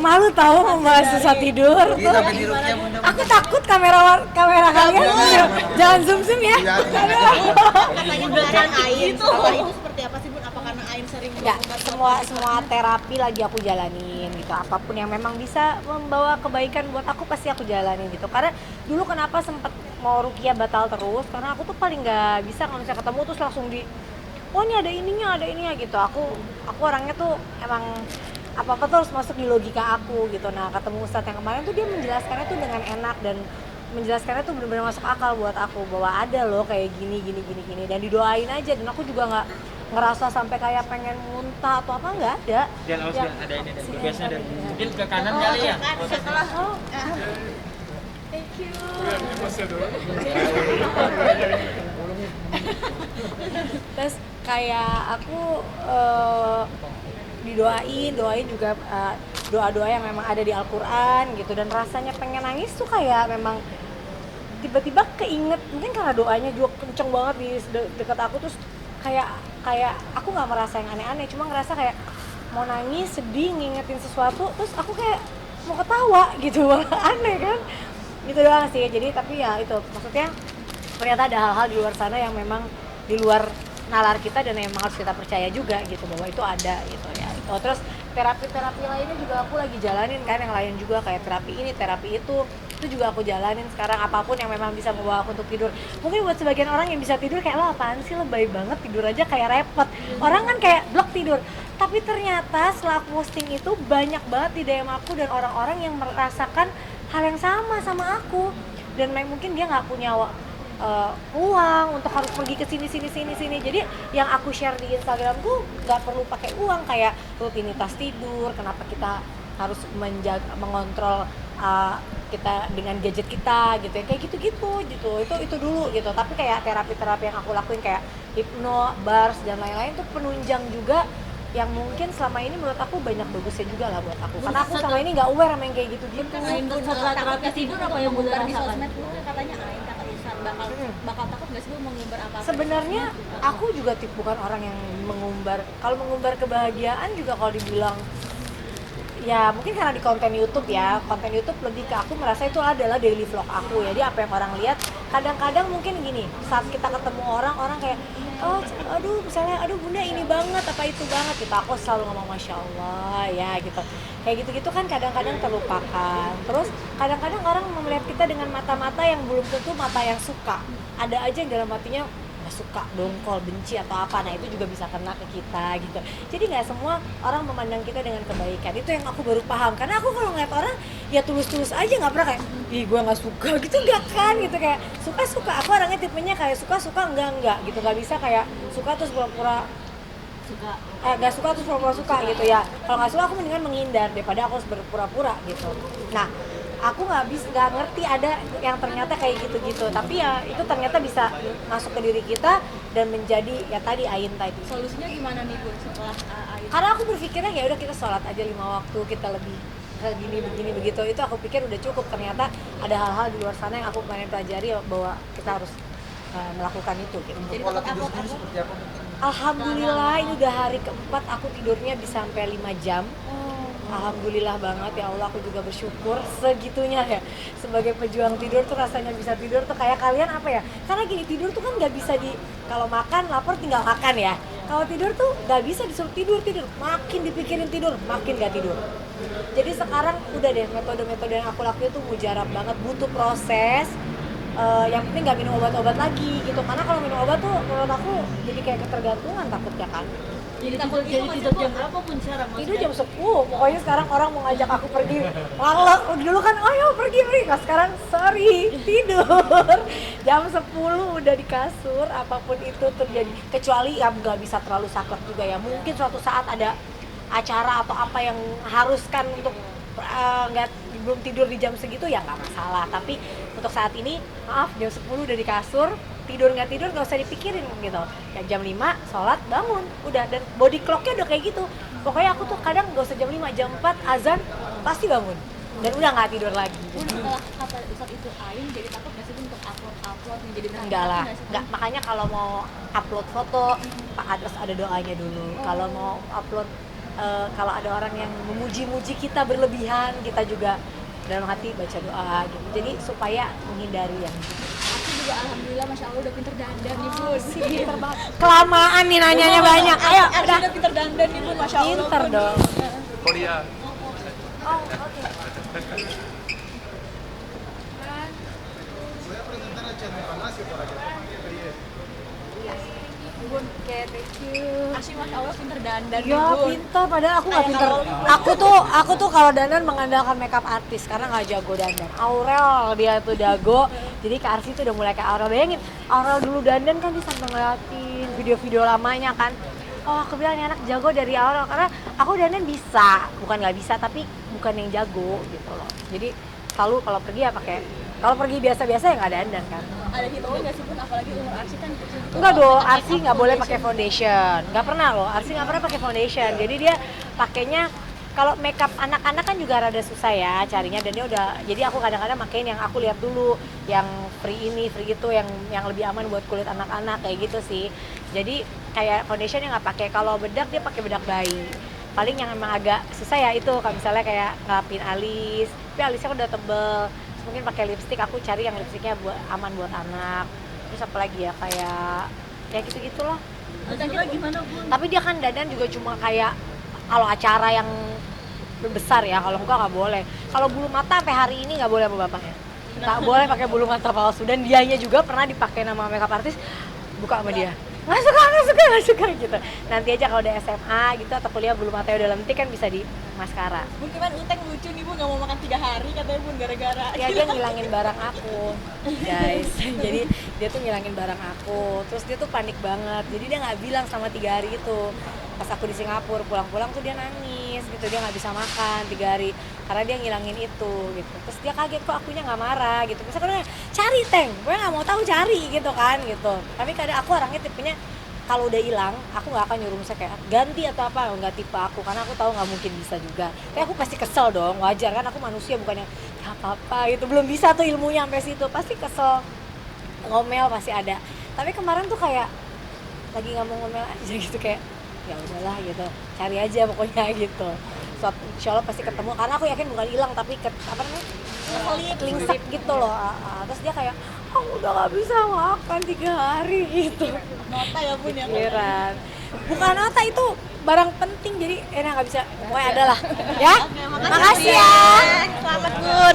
Malu tahu membahas susah tidur. Aku takut kamera kalian jangan zoom ya. Katanya kemarin Ain itu seperti apa sih Bun? Apa karena Ain sering Enggak, semua terapi lagi aku jalanin gitu. Apapun yang memang bisa membawa kebaikan buat aku pasti aku jalanin gitu. Karena dulu kenapa sempet mau rukiah batal terus, karena aku tuh paling nggak bisa kalau misalnya ketemu terus langsung oh ini ada ininya gitu. Aku orangnya tuh emang apa-apa tuh harus masuk di logika aku gitu. Nah ketemu Ustadz yang kemarin tuh dia menjelaskannya tuh dengan enak dan menjelaskannya tuh benar-benar masuk akal buat aku bahwa ada loh kayak gini dan didoain aja. Dan aku juga nggak ngerasa sampai kayak pengen muntah atau apa, nggak ada. Dan ya, ada ini dan biasanya ada mungkin ke kanan kali ya. Setelah Thank you. Terus kayak aku doain juga doa-doa yang memang ada di Al-Quran gitu, dan rasanya pengen nangis tuh kayak memang tiba-tiba keinget, mungkin karena doanya juga kenceng banget di dekat aku, terus kayak aku nggak merasa yang aneh-aneh, cuma ngerasa kayak mau nangis, sedih, ngingetin sesuatu, terus aku kayak mau ketawa gitu. Aneh kan, gitu doang sih. Jadi tapi ya itu maksudnya ternyata ada hal-hal di luar sana yang memang di luar nalar kita dan memang harus kita percaya juga gitu bahwa itu ada gitu ya. Terus terapi lainnya juga aku lagi jalanin kan, yang lain juga kayak terapi ini, terapi itu juga aku jalanin sekarang. Apapun yang memang bisa membawa aku untuk tidur. Mungkin buat sebagian orang yang bisa tidur kayak, lo apaan sih, lebay banget tidur aja kayak repot. Orang kan kayak blok tidur. Tapi ternyata setelah aku posting itu banyak banget di DM aku dan orang-orang yang merasakan hal yang sama aku. Dan mungkin dia nggak punya uang untuk harus pergi ke sini. Jadi yang aku share di Instagramku nggak perlu pakai uang, kayak rutinitas tidur, kenapa kita harus mengontrol kita dengan gadget kita gitu ya, kayak gitu itu dulu gitu. Tapi kayak terapi yang aku lakuin kayak hipno, bars dan lain-lain tuh penunjang juga yang mungkin selama ini menurut aku banyak bagusnya juga lah buat aku, karena aku selama ini nggak aware sama yang kayak gitu-gitu. Setelah terapi tidur apa yang Bun rasakan? Di sosmed Bun katanya Ain kata Ustaz bakal takut nggak sih Bun mengumbar apa? Sebenarnya aku juga bukan orang yang mengumbar. Kalau mengumbar kebahagiaan juga kalau dibilang ya mungkin karena di konten YouTube lebih ke aku merasa itu adalah daily vlog aku. Jadi apa yang orang lihat, kadang-kadang mungkin gini, saat kita ketemu orang kayak misalnya bunda ini banget apa itu banget gitu, aku selalu ngomong masya Allah ya gitu, kayak gitu kan kadang-kadang terlupakan. Terus kadang-kadang orang melihat kita dengan mata-mata yang belum tentu mata yang suka, ada aja yang dalam hatinya nggak suka, dongkol, benci atau apa. Nah itu juga bisa kena ke kita gitu. Jadi nggak semua orang memandang kita dengan kebaikan. Itu yang aku baru paham, karena aku kalau ngeliat orang ya tulus-tulus aja, nggak pernah kayak ih gue nggak suka gitu, nggak kan gitu. Kayak suka aku orangnya tipenya kayak suka enggak gitu, nggak bisa kayak suka terus pura-pura suka, nggak suka terus pura-pura suka gitu ya. Kalau nggak suka aku mendingan menghindar daripada aku harus berpura-pura gitu. Nah aku nggak ngerti ada yang ternyata kayak gitu-gitu, tapi ya itu ternyata bisa masuk ke diri kita dan menjadi ya tadi Ain tadi. Solusinya gimana nih Bun setelah Ain? Karena aku berpikirnya ya udah kita sholat aja 5 waktu, kita lebih begini begitu, itu aku pikir udah cukup. Ternyata ada hal-hal di luar sana yang aku pengen pelajari bahwa kita harus melakukan itu gitu. Jadi takut Seperti apa? Alhamdulillah ini udah hari keempat aku tidurnya bisa sampai 5 jam. Alhamdulillah banget ya Allah, aku juga bersyukur segitunya ya. Sebagai pejuang tidur tuh rasanya bisa tidur tuh kayak kalian apa ya, karena gini, tidur tuh kan nggak bisa kalau makan lapar tinggal makan ya. Kalau tidur tuh nggak bisa disuruh tidur, makin dipikirin tidur makin nggak tidur. Jadi sekarang udah deh, metode-metode yang aku lakuin tuh mujarab banget, butuh proses. Yang penting nggak minum obat-obat lagi gitu, karena kalau minum obat tuh menurut aku jadi kayak ketergantungan takutnya kan. Jadi tidur jam berapa Bun cara? Tidur jam 10, pokoknya sekarang orang mau ngajak aku pergi malah dulu kan ayo pergi, nah sekarang sorry tidur jam 10 udah di kasur. Apapun itu terjadi, kecuali ya nggak bisa terlalu saklek juga ya, mungkin suatu saat ada acara atau apa yang haruskan untuk belum tidur di jam segitu ya nggak masalah. Tapi untuk saat ini maaf, jam 10 udah di kasur, tidur nggak usah dipikirin gitu ya. Jam 5 sholat bangun udah, dan body clocknya udah kayak gitu. Pokoknya aku tuh kadang nggak usah jam 5, jam 4 azan pasti bangun. dan udah nggak tidur lagi. Bun, setelah kata Ustadz itu Ain jadi takut nggak sih Bun untuk upload nih jadi Enggak lah, enggak, makanya kalau mau upload foto harus ada doanya dulu. Kalau mau upload kalau ada orang yang memuji-muji kita berlebihan, kita juga dalam hati baca doa gitu. Jadi supaya menghindari yang Aku juga alhamdulillah masya Allah udah pinter dandan nih Bun. pinter banget. Kelamaan nih nanyanya banyak. Ayo, Aku udah. udah pinter dandan nih Bun, masya Allah. Pinter Bun. dong. Korea. Oh, oke. Bun, oke, thank you. Asyik masya Allah pinter dandan nih Ya Bun. pintar, padahal aku nggak Kayak pintar. kalau- Aku tuh kalau dandan mengandalkan makeup artis karena nggak jago dandan. Aurel dia tuh jago, jadi Kak Arsi tuh udah mulai kayak Aurel. Bayangin, Aurel dulu dandan kan dia sampai ngeliatin video-video lamanya kan. Oh aku bilang ini anak jago dari Aurel karena aku dandan bisa, bukan nggak bisa tapi bukan yang jago gitu loh. Jadi selalu kalau pergi ya pakai, kalau pergi biasa-biasa ya nggak dandan kan. Ada hitungan nggak sih Bun, apalagi umur Arsy kan kecil gitu. Enggak dong, Arsi nggak boleh pakai foundation. Nggak pernah loh, Arsi nggak pernah pakai foundation. Jadi dia pakainya kalau makeup anak-anak kan juga rada susah ya carinya dan dia udah. Jadi aku kadang-kadang pakein yang aku lihat dulu, yang free ini, free itu, yang lebih aman buat kulit anak-anak kayak gitu sih. Jadi kayak foundation yang nggak pakai. Kalau bedak dia pakai bedak bayi. Paling yang emang agak susah ya itu, kalau misalnya kayak ngelapin alis, tapi alisnya udah tebel. Terus mungkin pakai lipstick, aku cari yang lipstiknya buat aman buat anak. Terus apa lagi ya, kayak ya gitu-gitu loh. Kira gimana Bun? Tapi dia kan dandan juga cuma kayak kalau acara yang besar ya, kalau enggak nggak boleh. Kalau bulu mata sampai hari ini nggak boleh sama bapaknya. Nggak boleh pakai bulu mata palsu, dan dianya juga pernah dipakai nama makeup artis, buka sama dia. Nggak suka gitu. Nanti aja kalau udah SMA gitu atau kuliah bulu matanya udah lentik kan bisa di maskara. Bun kemarin Uteng lucu nih Bun, nggak mau makan 3 hari katanya Bun gara-gara. Ya dia ngilangin barang aku, guys. Jadi dia tuh ngilangin barang aku, terus dia tuh panik banget. Jadi dia nggak bilang selama 3 hari itu. Pas aku di Singapura pulang-pulang tuh dia nangis gitu, dia nggak bisa makan 3 hari karena dia ngilangin itu gitu. Terus dia kaget kok akunya nggak marah gitu. Misalnya cari Teng, gue nggak mau tahu cari gitu kan gitu. Tapi kadang aku orangnya tipenya kalau udah hilang, aku nggak akan nyuruh misalnya kayak ganti atau apa, nggak tipe aku karena aku tahu nggak mungkin bisa juga. Tapi aku pasti kesel dong, wajar kan, aku manusia bukan yang ya apa-apa gitu, belum bisa tuh ilmunya sampai situ, pasti kesel, ngomel pasti ada. Tapi kemarin tuh kayak lagi nggak mau ngomel aja gitu, kayak ya udahlah gitu, cari aja pokoknya gitu. So, insya Allah pasti ketemu karena aku yakin bukan hilang tapi apa namanya, klingsek gitu loh. Terus dia kayak udah nggak bisa makan 3 hari gitu. Nota ya Bun ya. Pikiran. Bukan nota, itu barang penting jadi enak nggak bisa. Pokoknya adalah ya. Oke, Makasih ya. Selamat Bun.